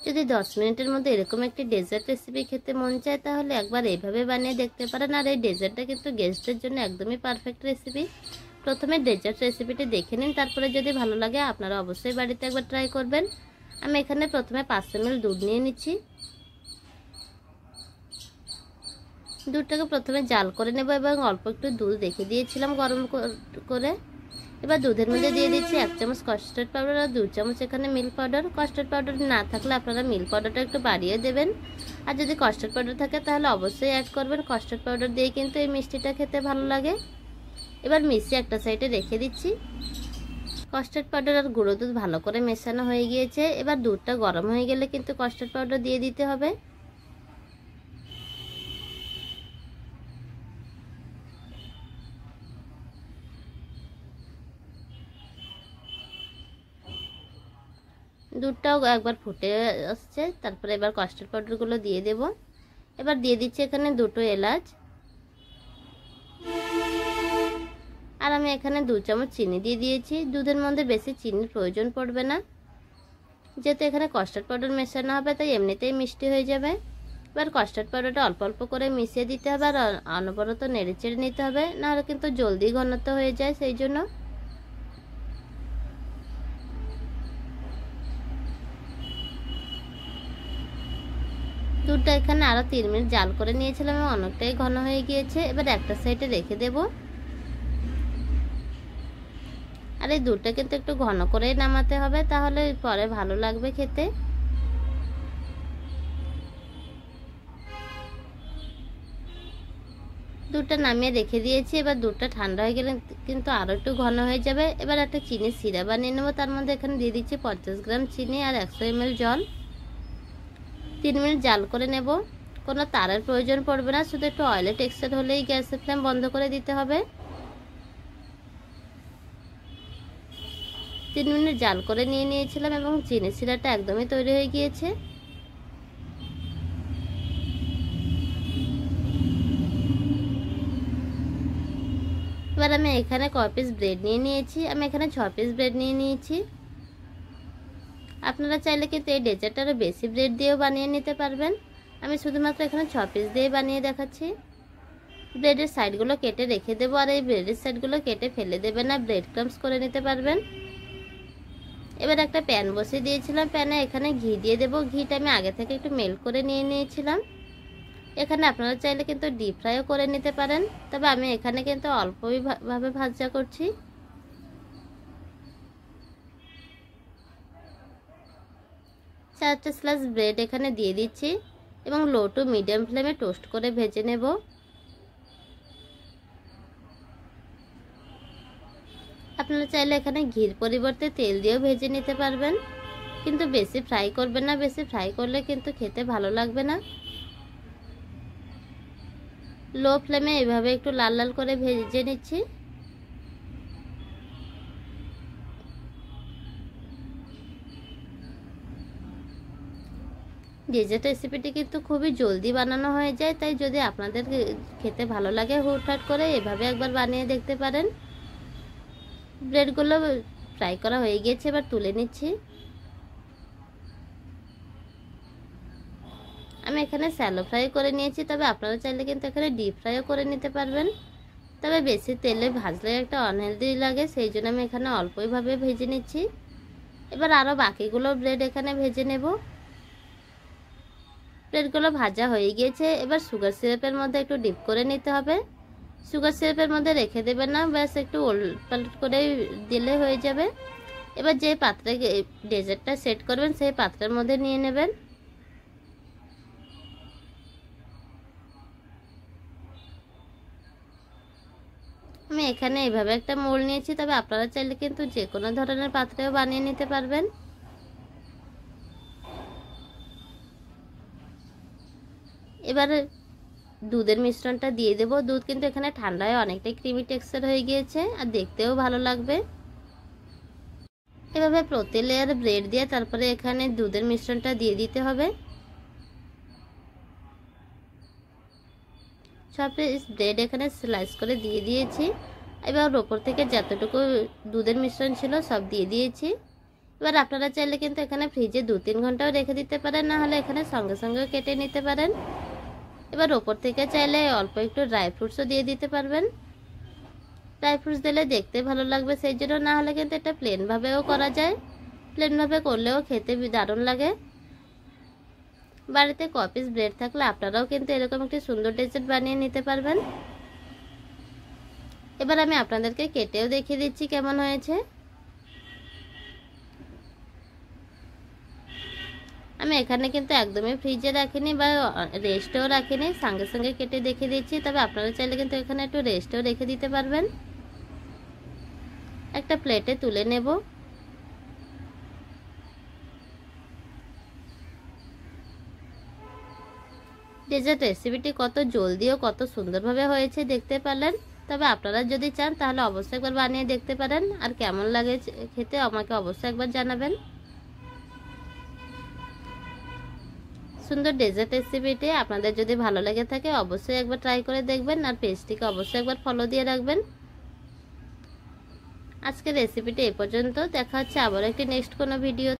যদি 10 মিনিটের মধ্যে এরকম একটি ডেজার্ট রেসিপি খেতে মন চায় তাহলে একবার এইভাবে বানিয়ে দেখতে পারেন। আর এই ডেজার্টটা কিন্তু গেস্টদের জন্য একদমই পারফেক্ট রেসিপি। প্রথমে ডেজার্ট রেসিপিটি দেখে নিন, তারপরে যদি ভালো লাগে আপনারা অবশ্যই বাড়িতে একবার ট্রাই করবেন। আমি এখানে প্রথমে 500 ml দুধ নিয়ে নিচ্ছি। দুধটাকে প্রথমে জাল করে নেব এবং অল্প একটু দুধ রেখে দিয়েছিলাম গরম করে। এবার দুধের মধ্যে দিয়ে দিচ্ছি 1 চামচ কাস্টার্ড পাউডার আর 2 চামচ এখানে মিল্ক পাউডার। কাস্টার্ড পাউডার না থাকলে আপনারা মিল্ক পাউডারটা একটু বাড়িয়ে দেবেন, আর যদি কাস্টার্ড পাউডার থাকে তাহলে অবশ্যই অ্যাড করবেন। কাস্টার্ড পাউডার দিয়ে কিন্তু এই মিষ্টিটা খেতে ভালো লাগে। এবার মিশিয়ে একটা সাইডে রেখে দিচ্ছি। কাস্টার্ড পাউডার আর গুঁড়ো দুধ ভালো করে মেশানো হয়ে গিয়েছে। এবার দুধটা গরম হয়ে গেলে কিন্তু কাস্টার্ড পাউডার দিয়ে দিতে হবে। দুধটাও একবার ফুটে আসছে, তারপরে এবার কাস্টার্ড পাউডারগুলো দিয়ে দেব। এবার দিয়ে দিচ্ছি এখানে 2টো এলাচ, আর আমি এখানে 2 চামচ চিনি দিয়ে দিয়েছি। দুধের মধ্যে বেশি চিনির প্রয়োজন পড়বে না, যেহেতু এখানে কাস্টার্ড পাউডার মেশানো হবে তাই এমনিতেই মিষ্টি হয়ে যাবে। এবার কাস্টার্ড পাউডারটা অল্প অল্প করে মিশিয়ে দিতে হবে আর অনবরত নেড়ে চেড়ে নিতে হবে, নাহলে কিন্তু জলদি ঘনত্ব হয়ে যায়। সেই জন্য দুধটা এখানে আরও 3 মিনিট জাল করে নিয়েছিলাম এবং অনেকটাই ঘন হয়ে গিয়েছে। এবার একটা সাইডে রেখে দেব। আর এই দুধটা কিন্তু একটু ঘন করেই নামাতে হবে, তাহলে পরে ভালো লাগবে খেতে। দুধটা নামিয়ে রেখে দিয়েছি। এবার দুধটা ঠান্ডা হয়ে গেলে কিন্তু আরও একটু ঘন হয়ে যাবে। এবার একটা চিনি সিরা বানিয়ে নেবো। তার মধ্যে এখানে দিয়ে দিচ্ছি 50 গ্রাম চিনি আর 100 ml জল। 3 মিনিট জাল করে নেব। কোনো তারের প্রয়োজন পড়বে না, শুধু একটু অয়েলি টেক্সচার হলেই গ্যাসের ফ্লেম বন্ধ করে দিতে হবে। 3 মিনিট জাল করে নিয়েছিলাম এবং চিনি সিরাটা একদমই তৈরি হয়ে গিয়েছে। এবার আমি এখানে কয় পিস ব্রেড নিয়ে নিয়েছি। আমি এখানে 6 পিস ব্রেড নিয়ে নিয়েছি। আপনারা চাইলে কিন্তু এই ডেজার্টটা আরও বেশি ব্রেড দিয়েও বানিয়ে নিতে পারবেন। আমি শুধুমাত্র এখানে 6 পিস দিয়ে বানিয়ে দেখাচ্ছি। ব্রেডের সাইডগুলো কেটে রেখে দেবো, আর এই ব্রেডের সাইডগুলো কেটে ফেলে দেবে না, ব্রেড ক্রাম্বস করে নিতে পারবেন। এবার একটা প্যান বসিয়ে দিয়েছিলাম। প্যানে এখানে ঘি দিয়ে দেবো। ঘিটা আমি আগে থেকে একটু মেল্ট করে নিয়েছিলাম। এখানে আপনারা চাইলে কিন্তু ডিপ ফ্রাইও করে নিতে পারেন, তবে আমি এখানে কিন্তু অল্পই ভাবে ভাজা করছি। চারটে স্লাইস ব্রেড এখানে দিয়ে দিচ্ছি এবং লো টু মিডিয়াম ফ্লেমে টোস্ট করে ভেজে নেব। আপনারা চাইলে এখানে ঘির পরিবর্তে তেল দিয়েও ভেজে নিতে পারবেন, কিন্তু বেশি ফ্রাই করবেন না, বেশি ফ্রাই করলে কিন্তু খেতে ভালো লাগবে না। লো ফ্লেমে এভাবে একটু লাল লাল করে ভেজে নিচ্ছি। ডেজার্ট রেসিপিটি কিন্তু খুবই জলদি বানানো হয়ে যায়, তাই যদি আপনাদের খেতে ভালো লাগে হুটহাট করে এভাবে একবার বানিয়ে দেখতে পারেন। ব্রেডগুলো ফ্রাই করা হয়ে গিয়েছে, এবার তুলে নিচ্ছি। আমি এখানে স্যালো ফ্রাই করে নিয়েছি, তবে আপনারা চাইলে কিন্তু এখানে ডিপ ফ্রাইও করে নিতে পারবেন, তবে বেশি তেলে ভাজলে একটা আনহেলদি লাগে, সেই জন্য আমি এখানে অল্পই ভাবে ভেজে নিচ্ছি। এবার আরও বাকিগুলো ব্রেড এখানে ভেজে নেব। ব্রেডগুলো ভাজা হয়ে গিয়েছে। এবার সুগার সিরাপের মধ্যে একটু ডিপ করে নিতে হবে। সুগার সিরাপের মধ্যে রেখে দেবেন না, ব্যাস একটু উলট পালট করে দিলে হয়ে যাবে। এবার যে পাত্রে ডেজার্টটা সেট করবেন সেই পাত্রের মধ্যে নিয়ে নেবেন। আমি এখানে এইভাবে একটা মোল্ড নিয়েছি, তবে আপনারা চাইলে কিন্তু যে কোনো ধরনের পাত্রেও বানিয়ে নিতে পারবেন। এবার দুধের মিশ্রণটা দিয়ে দেব। দুধ কিন্তু এখানে ঠান্ডা হয়ে অনেকটাই ক্রিমি টেক্সচার হয়ে গিয়েছে আর দেখতেও ভালো লাগবে। এভাবে প্রতি লেয়ার ব্রেড দিয়ে তারপরে এখানে দুধের মিশ্রণটা দিয়ে দিতে হবে। সব ব্রেড এখানে স্লাইস করে দিয়ে দিয়েছি। এবার ওপর থেকে যতটুকু দুধের মিশ্রণ ছিল সব দিয়ে দিয়েছি। এবার আপনারা চাইলে কিন্তু এখানে ফ্রিজে 2-3 ঘন্টাও রেখে দিতে পারেন, না হলে এখানে সঙ্গে সঙ্গে কেটে নিতে পারেন। এবার ওপর থেকে চাইলে অল্প একটু ড্রাই ফ্রুটসও দিয়ে দিতে পারবেন। ড্রাই ফ্রুটস দিলে দেখতে ভালো লাগবে সেই জন্য, না হলে কিন্তু এটা প্লেনভাবেও করা যায়। প্লেনভাবে করলেও খেতে দারুণ লাগে। বাড়িতে কপিস ব্রেড থাকলে আপনারাও কিন্তু এরকম একটি সুন্দর ডেজার্ট বানিয়ে নিতে পারবেন। এবার আমি আপনাদেরকে কেটেও দেখিয়ে দিচ্ছি কেমন হয়েছে। আমি এখানে কিন্তু একদমই ফ্রিজে রাখিনি বা রেস্টেও রাখিনি, সঙ্গে সঙ্গে কেটে দেখিয়ে দিচ্ছি। তবে আপনারা চাইলে কিন্তু এখানে একটু রেস্টেও রেখে দিতে পারবেন। একটা প্লেটে তুলে নেব। ডেজার্ট রেসিপিটি কত জলদি ও কত সুন্দরভাবে হয়েছে দেখতে পেলেন। তবে আপনারা যদি চান তাহলে অবশ্যই একবার বানিয়ে দেখতে পারেন, আর কেমন লাগে খেতে আমাকে অবশ্যই একবার জানাবেন। সুন্দর ডেজার্ট রেসিপিটি আপনাদের যদি ভালো লেগে থাকে অবশ্যই একবার ট্রাই করে দেখবেন, আর পেজটিকে অবশ্যই একবার ফলো দিয়ে রাখবেন। আজকের রেসিপিটি এই পর্যন্ত। দেখা হচ্ছে আবার একটি নেক্সট কোনো ভিডিও।